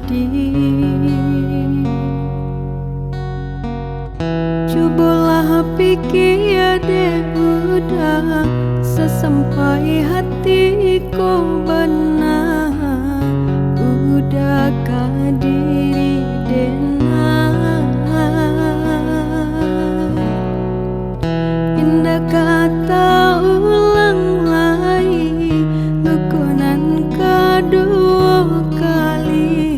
kadi cobalah pikir deh udah sesampai hatiku benar udah kadiri dengar indah kata ulang lagi lukunan kedua kali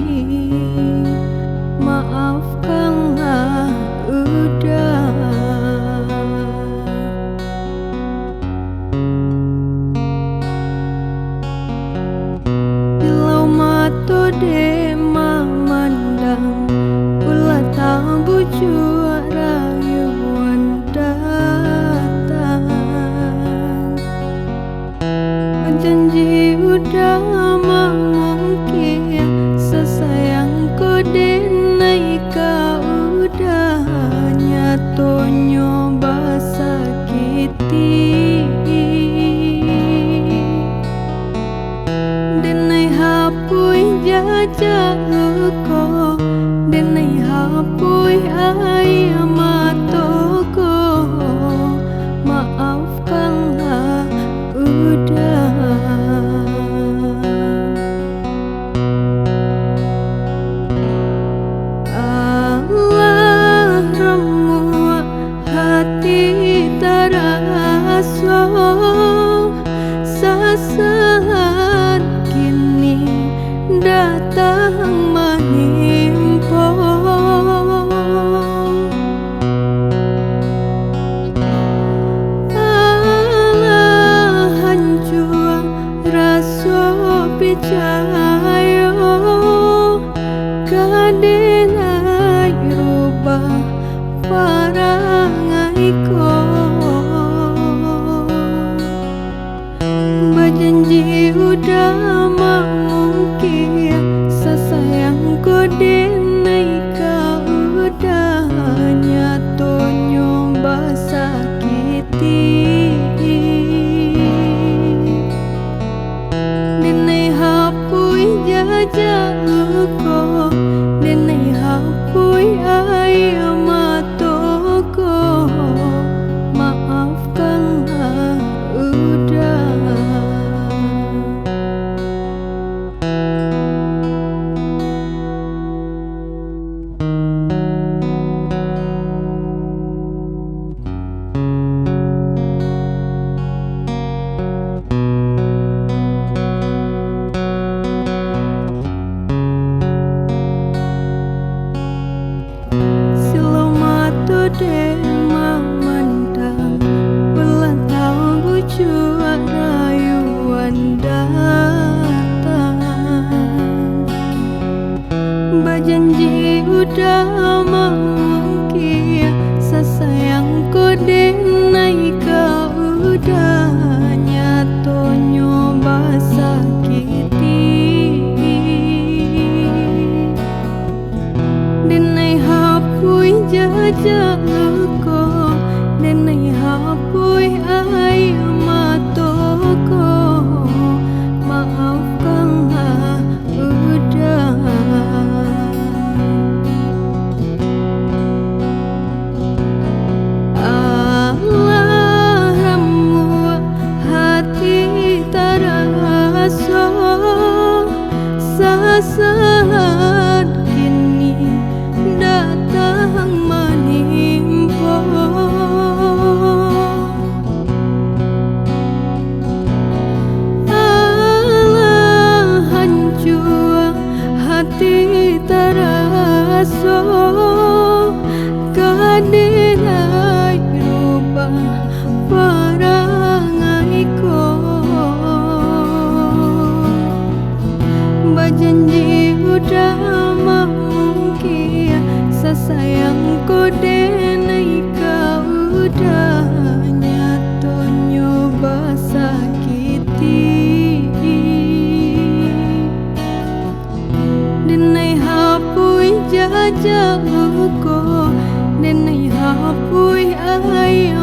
maafkanlah udah bilau mata de memandang ulah tak bujur rayuan datang berjanji udah memungkir sesayangku denai kau udah nyatonyo basakiti denai hapui jajak ko denai hapui air matoko maafkanlah udah Allah ramu hati terasa sasaran kini datang menimpa Allah hancur rasa percaya kadenai rubah parangaiku berjanji udah memungkir sesayangku denai kau udah nyatonyo basakiti denai hapui jajak ko denai hapui air matoko maafkanlah udah de memandang belah tahu bujur rayuan datang berjanji udah memungkir sesayangku denai kau udah nyatonyo basakiti denai hapui jajak ko denai hapui air matoko maafkanlah udah Allah ramu hati terasa sasaran kini datang menimpa Allah hancur hati terasa kadenai rubah parangaiku berjanji udah memungkir sesayangku denai kau udah nyatonyo basakiti denai hapui jajak ko denai hapui air